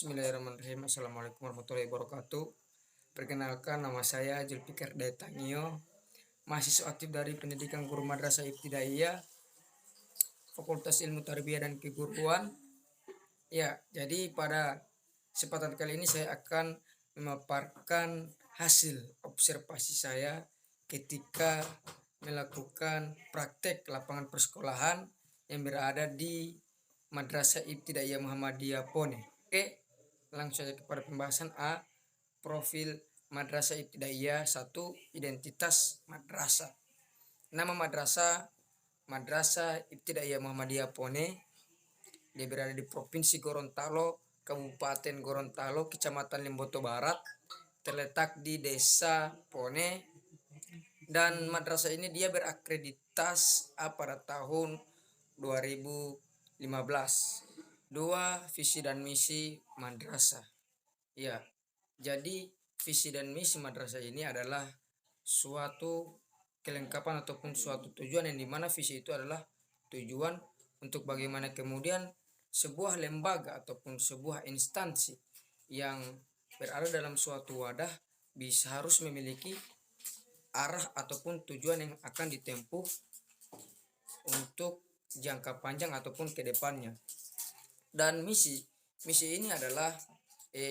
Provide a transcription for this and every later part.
Bismillahirrahmanirrahim. Assalamualaikum warahmatullahi wabarakatuh. Perkenalkan, nama saya Julfikar Daetangio, mahasiswa aktif dari Pendidikan Guru Madrasah Ibtidaiyah, Fakultas Ilmu Tarbiyah dan Keguruan. Ya, jadi pada kesempatan kali ini saya akan memaparkan hasil observasi saya ketika melakukan praktek lapangan persekolahan yang berada di Madrasah Ibtidaiyah Muhammadiyah Pone. Oke, langsung saja kepada pembahasan A. Profil Madrasah Ibtidaiyah. 1. Identitas madrasah. Nama madrasah Madrasah Ibtidaiyah Muhammadiyah Pone. Dia berada di Provinsi Gorontalo, Kabupaten Gorontalo, Kecamatan Limboto Barat, terletak di Desa Pone. Dan madrasah ini dia berakreditas A pada tahun 2015. 2. Visi dan misi madrasah. Ya, jadi visi dan misi madrasah ini adalah suatu kelengkapan ataupun suatu tujuan yang dimana visi itu adalah tujuan untuk bagaimana kemudian sebuah lembaga ataupun sebuah instansi yang berada dalam suatu wadah bisa harus memiliki arah ataupun tujuan yang akan ditempuh untuk jangka panjang ataupun ke depannya. Dan misi ini adalah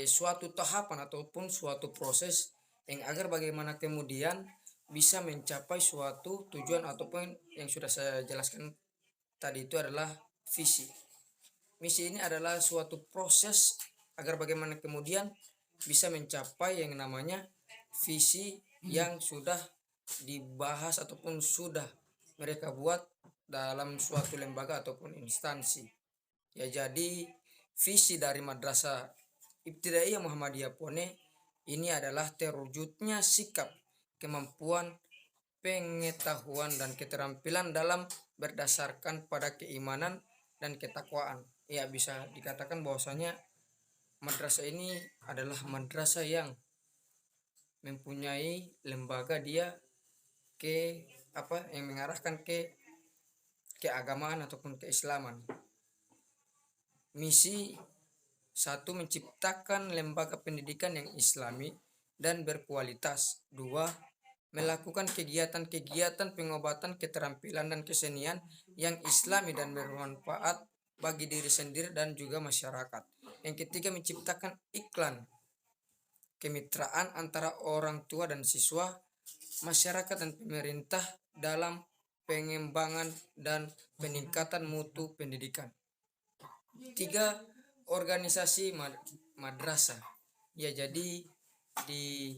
suatu tahapan ataupun suatu proses yang agar bagaimana kemudian bisa mencapai suatu tujuan ataupun yang sudah saya jelaskan tadi itu adalah visi. Misi ini adalah suatu proses agar bagaimana kemudian bisa mencapai yang namanya visi yang sudah dibahas ataupun sudah mereka buat dalam suatu lembaga ataupun instansi. Ya, jadi visi dari Madrasah Ibtidaiyah Muhammadiyah Pone ini adalah terwujudnya sikap, kemampuan, pengetahuan dan keterampilan dalam berdasarkan pada keimanan dan ketakwaan. Ya, bisa dikatakan bahwasanya madrasah ini adalah madrasah yang mempunyai lembaga dia yang mengarahkan ke keagamaan ataupun keislaman. Misi 1. Menciptakan lembaga pendidikan yang islami dan berkualitas. 2. Melakukan kegiatan-kegiatan pengobatan keterampilan dan kesenian yang islami dan bermanfaat bagi diri sendiri dan juga masyarakat. Yang ketiga, menciptakan iklan kemitraan antara orang tua dan siswa, masyarakat dan pemerintah dalam pengembangan dan peningkatan mutu pendidikan. 3. Organisasi madrasah. Ya, jadi di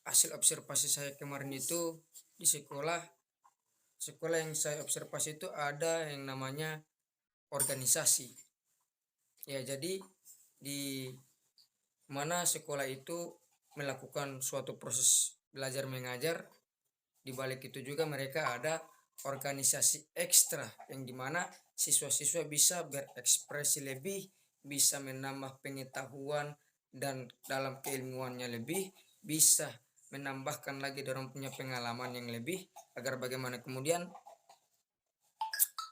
hasil observasi saya kemarin itu di sekolah yang saya observasi itu ada yang namanya organisasi. Ya, jadi di mana sekolah itu melakukan suatu proses belajar mengajar, di balik itu juga mereka ada organisasi ekstra yang dimana siswa-siswa bisa berekspresi lebih, bisa menambah pengetahuan dan dalam keilmuannya lebih, bisa menambahkan lagi dorong punya pengalaman yang lebih agar bagaimana kemudian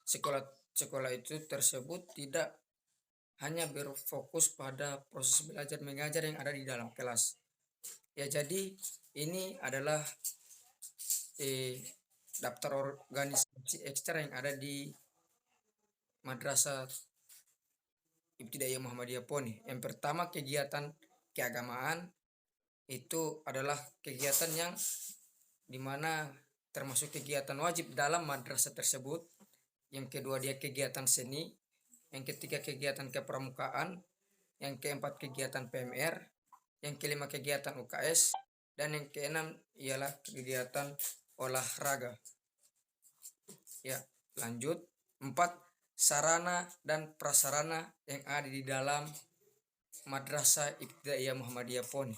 sekolah itu tersebut tidak hanya berfokus pada proses belajar mengajar yang ada di dalam kelas. Ya, jadi ini adalah daftar organisasi ekstra yang ada di Madrasah Ibtidaiyah Muhammadiyah Pone. Yang pertama, kegiatan keagamaan. Itu adalah kegiatan yang dimana termasuk kegiatan wajib dalam madrasah tersebut. Yang kedua, dia kegiatan seni. Yang ketiga, kegiatan kepramukaan. Yang keempat, kegiatan PMR. Yang kelima, kegiatan UKS. Dan yang keenam ialah kegiatan olahraga. Ya, lanjut. 4. Sarana dan prasarana yang ada di dalam Madrasah Ibtidaiyah Muhammadiyah Pone.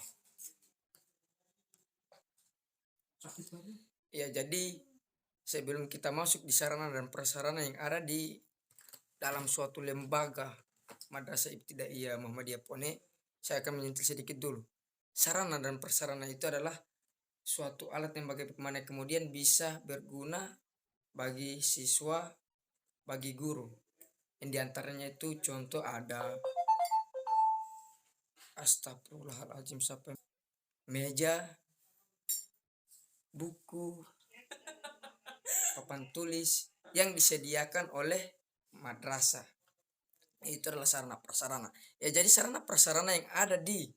Ya, jadi sebelum kita masuk di sarana dan prasarana yang ada di dalam suatu lembaga Madrasah Ibtidaiyah Muhammadiyah Pone, saya akan menyentuh sedikit dulu. Sarana dan prasarana itu adalah suatu alat yang bagaimana kemudian bisa berguna bagi siswa, bagi guru. Yang diantaranya itu contoh ada Astagfirullahaladzim, sampai meja, buku, papan tulis yang disediakan oleh madrasah. Itu adalah sarana prasarana. Ya, jadi sarana prasarana yang ada di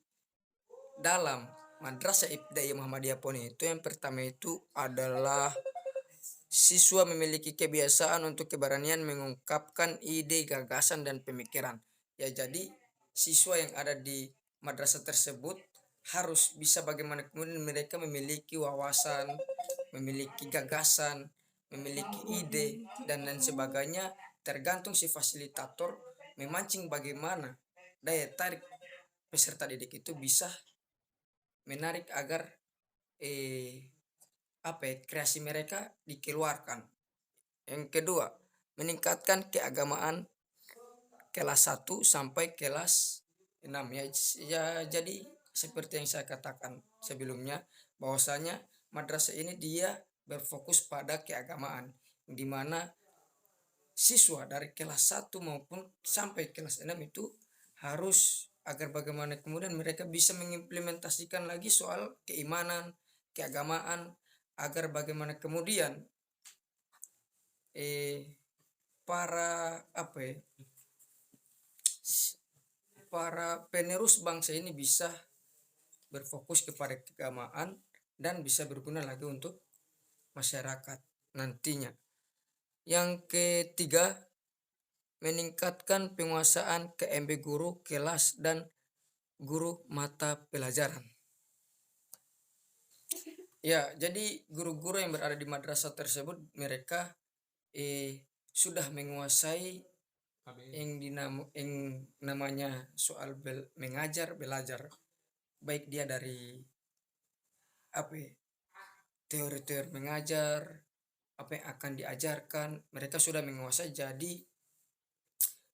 dalam Madrasah Ibtidaiyah Muhammadiyah Poni itu, yang pertama itu adalah siswa memiliki kebiasaan untuk keberanian mengungkapkan ide, gagasan, dan pemikiran. Ya, jadi siswa yang ada di madrasah tersebut harus bisa bagaimana kemudian mereka memiliki wawasan, memiliki gagasan, memiliki ide, dan lain sebagainya, tergantung si fasilitator memancing bagaimana daya tarik peserta didik itu bisa menarik agar kreasi mereka dikeluarkan. Yang kedua, meningkatkan keagamaan kelas 1 sampai kelas 6 ya. Ya, jadi seperti yang saya katakan sebelumnya, bahwasanya madrasah ini dia berfokus pada keagamaan, di mana siswa dari kelas 1 maupun sampai kelas 6 itu harus agar bagaimana kemudian mereka bisa mengimplementasikan lagi soal keimanan, keagamaan, agar bagaimana kemudian para para penerus bangsa ini bisa berfokus kepada keagamaan dan bisa berguna lagi untuk masyarakat nantinya. Yang ketiga, meningkatkan penguasaan KMB guru kelas dan guru mata pelajaran. Ya, jadi guru-guru yang berada di madrasah tersebut mereka sudah menguasai yang namanya soal mengajar, belajar, baik dia dari teori-teori mengajar, apa yang akan diajarkan, mereka sudah menguasai. Jadi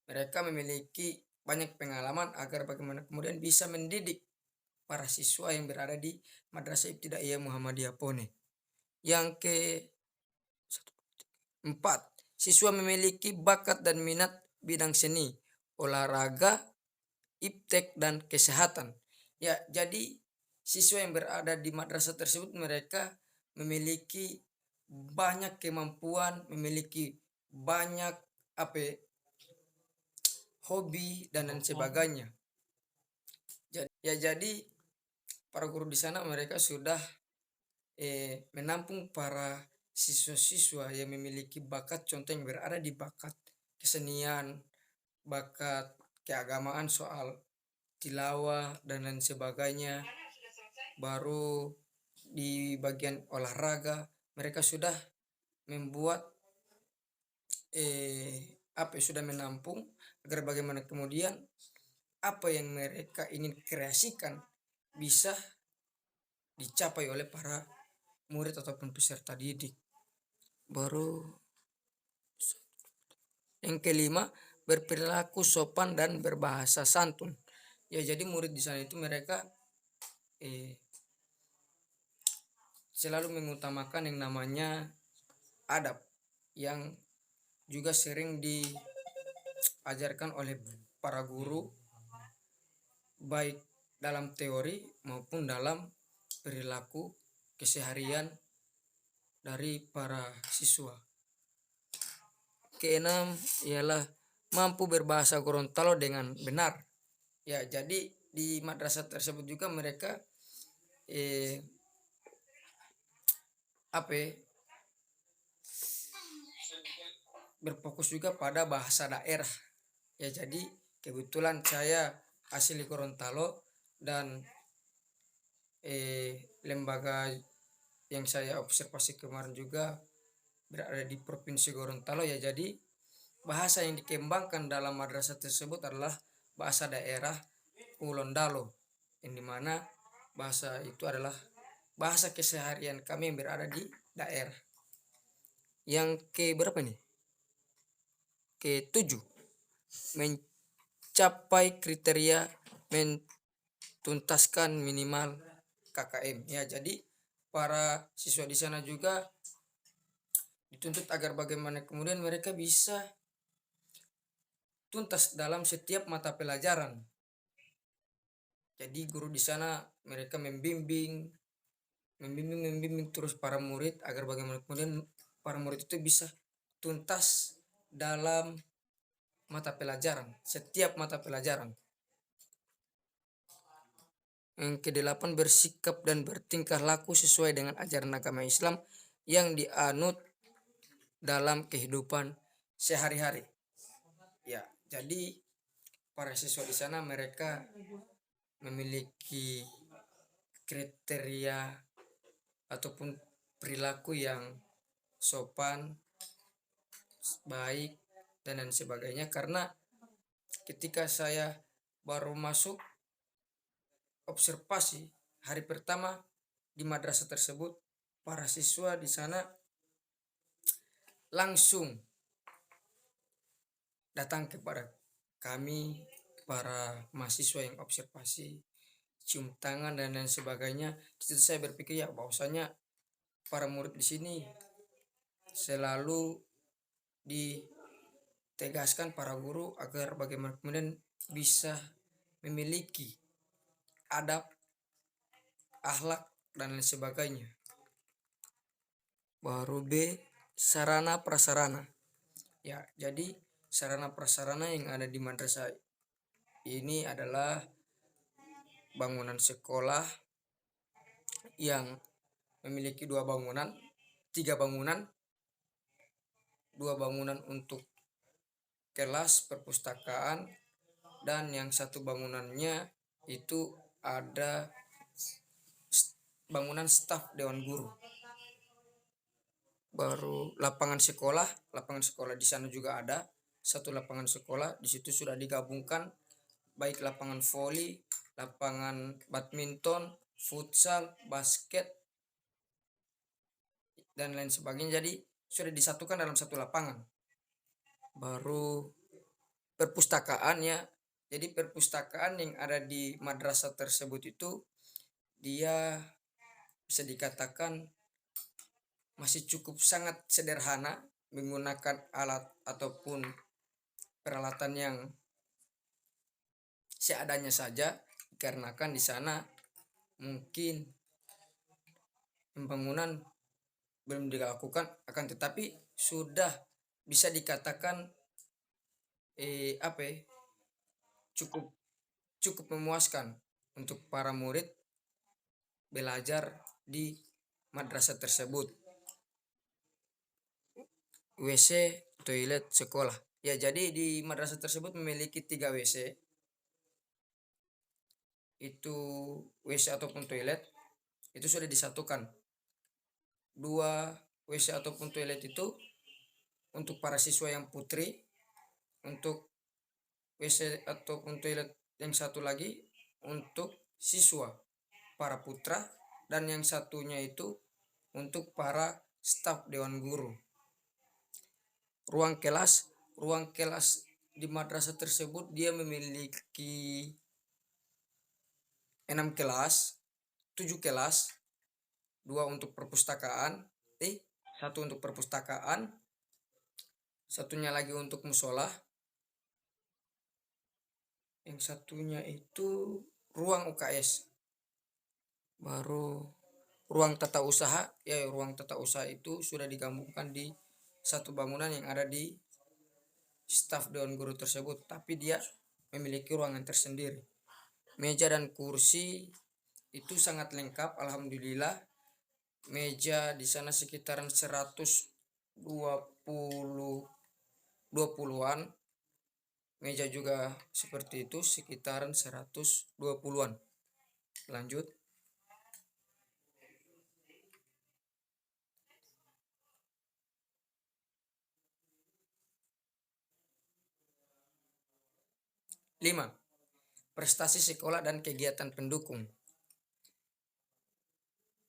mereka memiliki banyak pengalaman agar bagaimana kemudian bisa mendidik para siswa yang berada di Madrasah Ibtidaiyah Muhammadiyah Pone. Yang keempat, siswa memiliki bakat dan minat bidang seni, olahraga, iptek, dan kesehatan. Ya, jadi siswa yang berada di madrasah tersebut mereka memiliki banyak kemampuan, memiliki banyak hobi dan lain sebagainya. Jadi para guru di sana mereka sudah menampung para siswa-siswa yang memiliki bakat, contoh yang berada di bakat kesenian, bakat keagamaan soal tilawah dan lain sebagainya. Baru di bagian olahraga mereka sudah membuat sudah menampung agar bagaimana kemudian apa yang mereka ingin kreasikan bisa dicapai oleh para murid ataupun peserta didik. Baru yang kelima, berperilaku sopan dan berbahasa santun. Ya, jadi murid di sana itu mereka selalu mengutamakan yang namanya adab, yang juga sering diajarkan oleh para guru baik dalam teori maupun dalam perilaku keseharian dari para siswa. Keenam ialah mampu berbahasa Gorontalo dengan benar. Ya, jadi di madrasah tersebut juga mereka berfokus juga pada bahasa daerah. Ya, jadi kebetulan saya asli Gorontalo dan lembaga yang saya observasi kemarin juga berada di Provinsi Gorontalo. Ya, jadi bahasa yang dikembangkan dalam madrasah tersebut adalah bahasa daerah Ulondalo, yang dimana bahasa itu adalah bahasa keseharian kami yang berada di daerah. Yang keberapa nih? Ketujuh, mencapai kriteria mentuntaskan minimal KKM. Ya, jadi para siswa di sana juga dituntut agar bagaimana kemudian mereka bisa tuntas dalam setiap mata pelajaran. Jadi guru di sana mereka membimbing terus para murid agar bagaimana kemudian para murid itu bisa tuntas dalam mata pelajaran, setiap mata pelajaran. Yang kedelapan, bersikap dan bertingkah laku sesuai dengan ajaran agama Islam yang dianut dalam kehidupan sehari-hari. Ya, jadi para siswa di sana mereka memiliki kriteria ataupun perilaku yang sopan, baik, dan lain sebagainya, karena ketika saya baru masuk observasi hari pertama di madrasah tersebut, para siswa di sana langsung datang kepada kami, para mahasiswa yang observasi, cium tangan dan lain sebagainya. Di situ saya berpikir ya bahwasanya para murid di sini selalu ditegaskan para guru agar bagaimana kemudian bisa memiliki adab, akhlak dan lain sebagainya. Baru B, sarana prasarana. Ya, jadi sarana prasarana yang ada di madrasah ini adalah bangunan sekolah yang memiliki 2 bangunan, 3 bangunan, 2 bangunan untuk kelas perpustakaan, dan yang satu bangunannya itu ada bangunan staf dewan guru. Baru lapangan sekolah di sana juga ada satu lapangan sekolah. Di situ sudah digabungkan baik lapangan voli, lapangan badminton, futsal, basket dan lain sebagainya. Jadi sudah disatukan dalam satu lapangan. Baru perpustakaan ya. Jadi perpustakaan yang ada di madrasah tersebut itu dia bisa dikatakan masih cukup sangat sederhana, menggunakan alat ataupun peralatan yang seadanya saja, dikarenakan di sana mungkin pembangunan belum dilakukan, akan tetapi sudah bisa dikatakan cukup memuaskan untuk para murid belajar di madrasah tersebut. WC, toilet, sekolah. Ya, jadi di madrasah tersebut memiliki 3 WC. Itu WC ataupun toilet itu sudah disatukan. 2 WC ataupun toilet itu untuk para siswa yang putri, untuk WC ataupun toilet yang satu lagi untuk siswa para putra, dan yang satunya itu untuk para staf dewan guru. Ruang kelas di madrasah tersebut dia memiliki 6 kelas, 7 kelas, 2 untuk perpustakaan, 1 untuk perpustakaan, satunya lagi untuk musola, yang satunya itu ruang UKS. Baru ruang tata usaha, ya ruang tata usaha itu sudah digabungkan di satu bangunan yang ada di staf dewan guru tersebut, tapi dia memiliki ruangan tersendiri. Meja dan kursi itu sangat lengkap, alhamdulillah. Meja di sana sekitaran 120-an. Meja juga seperti itu sekitaran 120-an. Lanjut. Lima, prestasi sekolah dan kegiatan pendukung.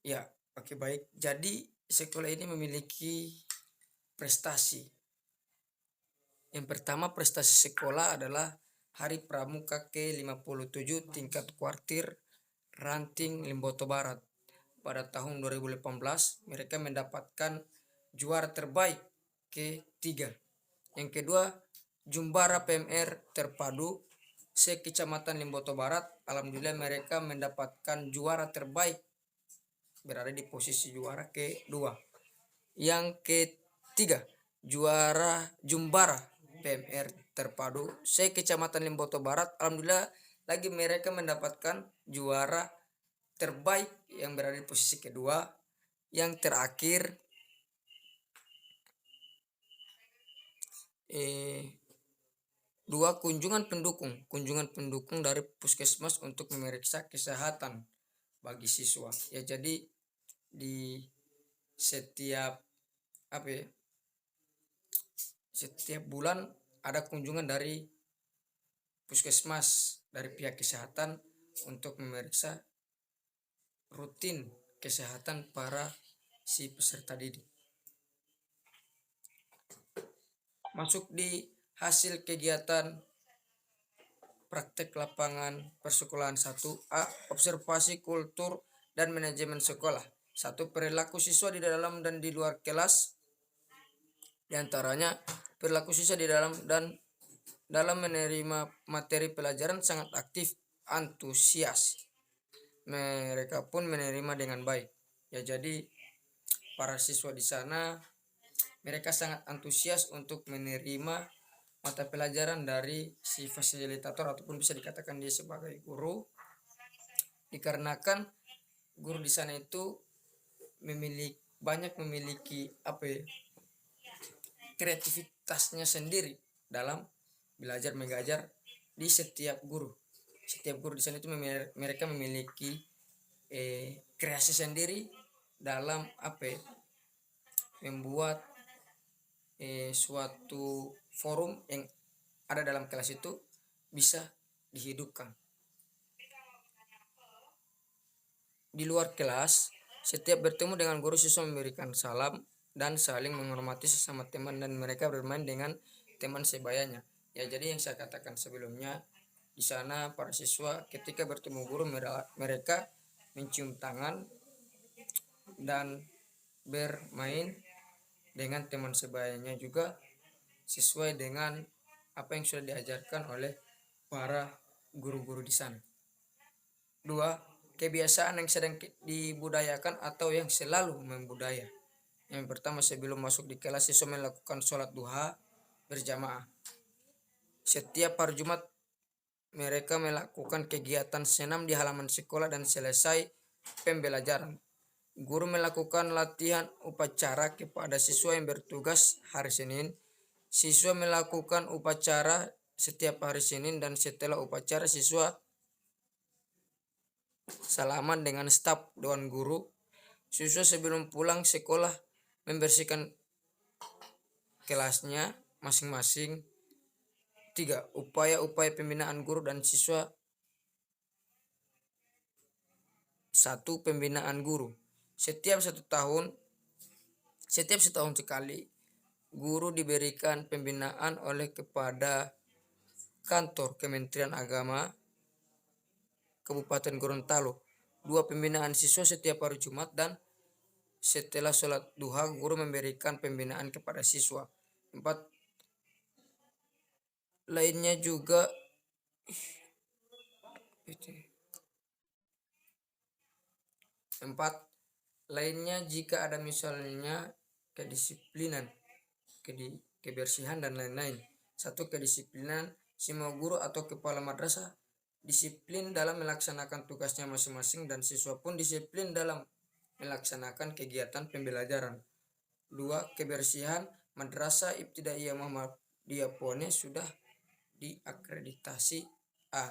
Ya, oke, baik. Jadi sekolah ini memiliki prestasi. Yang pertama, prestasi sekolah adalah Hari Pramuka ke-57 tingkat kuartir ranting Limboto Barat. Pada tahun 2018 mereka mendapatkan juara terbaik ke-3. Yang kedua, Jumbara PMR terpadu se-Kecamatan Limboto Barat. Alhamdulillah mereka mendapatkan juara terbaik, berada di posisi juara kedua. Yang ketiga, juara Jumbara PMR terpadu se-Kecamatan Limboto Barat. Alhamdulillah lagi mereka mendapatkan juara terbaik yang berada di posisi kedua. Yang terakhir dua, kunjungan pendukung dari puskesmas untuk memeriksa kesehatan bagi siswa. Ya, jadi di setiap setiap bulan ada kunjungan dari puskesmas dari pihak kesehatan untuk memeriksa rutin kesehatan para si peserta didik. Masuk di hasil kegiatan praktek lapangan persekolahan 1A, observasi kultur dan manajemen sekolah. 1. Perilaku siswa di dalam dan di luar kelas. Di antaranya perilaku siswa di dalam menerima materi pelajaran sangat aktif, antusias. Mereka pun menerima dengan baik. Ya, jadi para siswa di sana mereka sangat antusias untuk menerima mata pelajaran dari si fasilitator ataupun bisa dikatakan dia sebagai guru, dikarenakan guru di sana itu memiliki kreativitasnya sendiri dalam belajar mengajar di setiap guru. Setiap guru di sana itu mereka memiliki kreasi sendiri dalam membuat suatu forum yang ada dalam kelas itu bisa dihidupkan. Di luar kelas, setiap bertemu dengan guru siswa memberikan salam dan saling menghormati sesama teman dan mereka bermain dengan teman sebayanya. Ya, jadi yang saya katakan sebelumnya, di sana para siswa ketika bertemu guru mereka mencium tangan dan bermain dengan teman sebayanya juga sesuai dengan apa yang sudah diajarkan oleh para guru-guru di sana. 2. Kebiasaan yang sedang dibudayakan atau yang selalu membudaya. Yang pertama, sebelum masuk di kelas siswa melakukan sholat duha berjamaah. Setiap hari Jumat mereka melakukan kegiatan senam di halaman sekolah dan selesai pembelajaran, guru melakukan latihan upacara kepada siswa yang bertugas hari Senin. Siswa melakukan upacara setiap hari Senin dan setelah upacara siswa salaman dengan staf dewan guru. Siswa sebelum pulang sekolah membersihkan kelasnya masing-masing. 3. Upaya-upaya pembinaan guru dan siswa. 1. Pembinaan guru. Setiap setahun sekali guru diberikan pembinaan oleh kepada kantor Kementerian Agama Kabupaten Gorontalo. 2. Pembinaan siswa setiap hari Jumat dan setelah sholat duha guru memberikan pembinaan kepada siswa. 4. Lainnya juga jika ada misalnya kedisiplinan, kebersihan dan lain-lain. 1. Kedisiplinan. Semua guru atau kepala madrasah disiplin dalam melaksanakan tugasnya masing-masing dan siswa pun disiplin dalam melaksanakan kegiatan pembelajaran. 2. Kebersihan. Madrasah Ibtidaiyah Muhammadiyah Pone sudah diakreditasi A.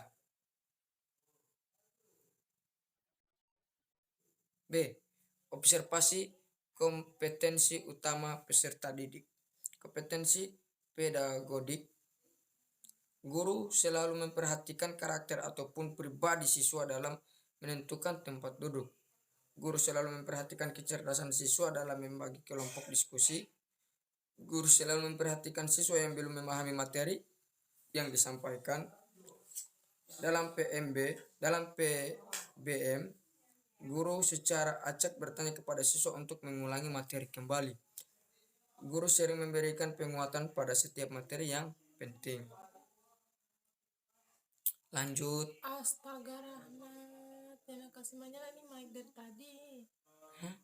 B. Observasi kompetensi utama peserta didik. Kompetensi pedagodik. Guru selalu memperhatikan karakter ataupun pribadi siswa dalam menentukan tempat duduk. Guru selalu memperhatikan kecerdasan siswa dalam membagi kelompok diskusi. Guru selalu memperhatikan siswa yang belum memahami materi yang disampaikan. Dalam PBM, guru secara acak bertanya kepada siswa untuk mengulangi materi kembali. Guru sering memberikan penguatan pada setiap materi yang penting. Lanjut. Astaga Rahmat, jangan kasih menyala nih mic dari tadi. Hah?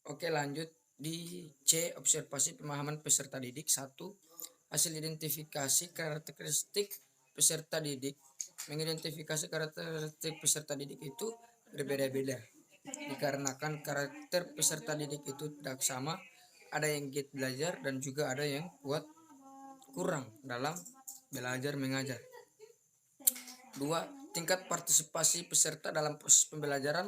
Oke, lanjut di C, observasi pemahaman peserta didik. 1. Hasil identifikasi karakteristik peserta didik. Mengidentifikasi karakteristik peserta didik itu berbeda-beda dikarenakan karakter peserta didik itu tidak sama, ada yang giat belajar dan juga ada yang kuat kurang dalam belajar mengajar. 2. Tingkat partisipasi peserta dalam proses pembelajaran.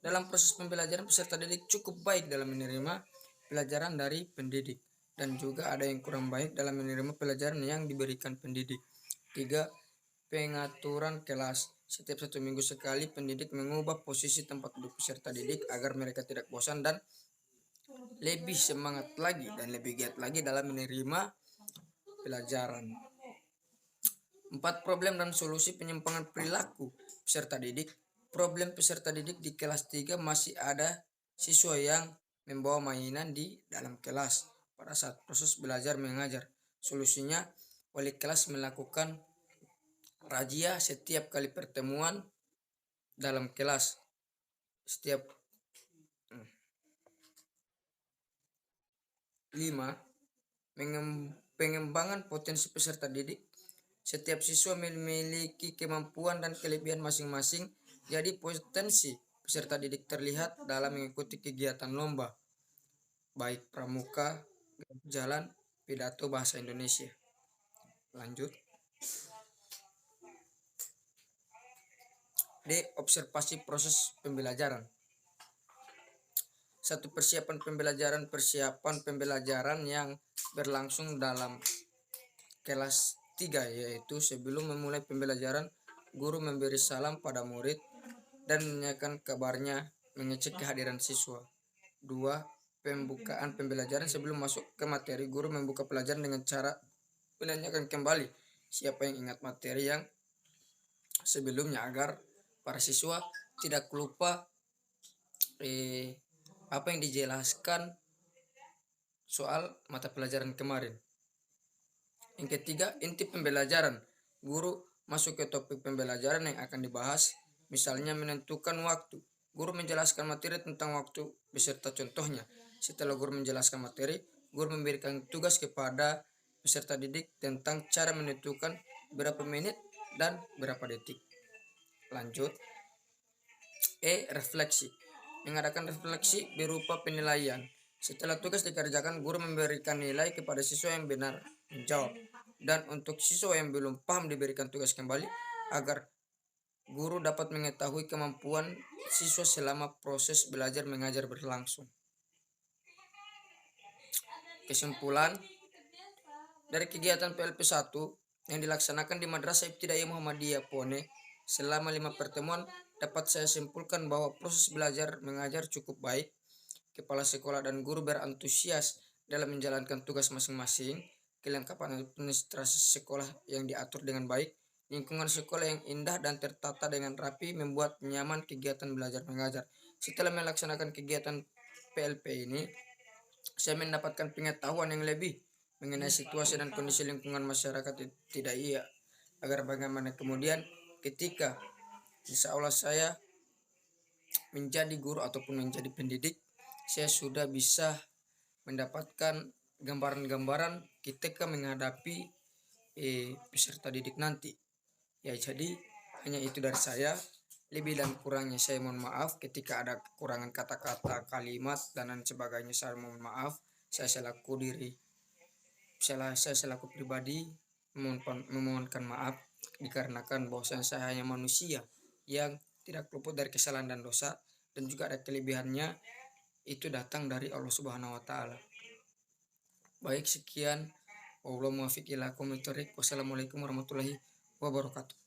Dalam proses pembelajaran peserta didik cukup baik dalam menerima pelajaran dari pendidik dan juga ada yang kurang baik dalam menerima pelajaran yang diberikan pendidik. 3. Pengaturan kelas. Setiap 1 minggu sekali pendidik mengubah posisi tempat duduk peserta didik agar mereka tidak bosan dan lebih semangat lagi dan lebih giat lagi dalam menerima pelajaran. 4. Problem dan solusi penyimpangan perilaku peserta didik. Problem peserta didik di kelas 3 masih ada siswa yang membawa mainan di dalam kelas pada saat proses belajar mengajar. Solusinya, wali kelas melakukan razia setiap kali pertemuan dalam kelas. Setiap 5. Pengembangan potensi peserta didik. Setiap siswa memiliki kemampuan dan kelebihan masing-masing, jadi potensi peserta didik terlihat dalam mengikuti kegiatan lomba, baik pramuka, jalan, pidato bahasa Indonesia. Lanjut. D. Observasi proses pembelajaran. 1. Persiapan pembelajaran yang berlangsung dalam kelas 3, yaitu sebelum memulai pembelajaran, guru memberi salam pada murid dan menanyakan kabarnya, mengecek kehadiran siswa. 2. Pembukaan pembelajaran. Sebelum masuk ke materi, guru membuka pelajaran dengan cara menanyakan kembali siapa yang ingat materi yang sebelumnya agar para siswa tidak lupa apa yang dijelaskan soal mata pelajaran kemarin. Yang ketiga, inti pembelajaran. Guru masuk ke topik pembelajaran yang akan dibahas, misalnya menentukan waktu. Guru menjelaskan materi tentang waktu beserta contohnya. Setelah guru menjelaskan materi, guru memberikan tugas kepada peserta didik tentang cara menentukan berapa menit dan berapa detik. Lanjut. E. Refleksi. Mengadakan refleksi berupa penilaian. Setelah tugas dikerjakan, guru memberikan nilai kepada siswa yang benar menjawab. Dan untuk siswa yang belum paham diberikan tugas kembali agar guru dapat mengetahui kemampuan siswa selama proses belajar mengajar berlangsung. Kesimpulan dari kegiatan PLP 1 yang dilaksanakan di Madrasah Ibtidaiyah Muhammadiyah Pone selama 5 pertemuan, dapat saya simpulkan bahwa proses belajar mengajar cukup baik. Kepala sekolah dan guru berantusias dalam menjalankan tugas masing-masing. Kelengkapan administrasi sekolah yang diatur dengan baik, lingkungan sekolah yang indah dan tertata dengan rapi membuat nyaman kegiatan belajar mengajar. Setelah melaksanakan kegiatan PLP ini, saya mendapatkan pengetahuan yang lebih mengenai situasi dan kondisi lingkungan masyarakat tidak iya, agar bagaimana kemudian ketika insya Allah saya menjadi guru ataupun menjadi pendidik, saya sudah bisa mendapatkan gambaran-gambaran ketika menghadapi peserta didik nanti. Ya, jadi hanya itu dari saya. Lebih dan kurangnya saya mohon maaf. Ketika ada kekurangan kata-kata, kalimat dan lain sebagainya, saya mohon maaf. Saya selaku pribadi memohonkan maaf dikarenakan bahwa saya hanya manusia yang tidak luput dari kesalahan dan dosa, dan juga ada kelebihannya itu datang dari Allah Subhanahu wa taala. Baik, sekian. Wassalamualaikum warahmatullahi wabarakatuh.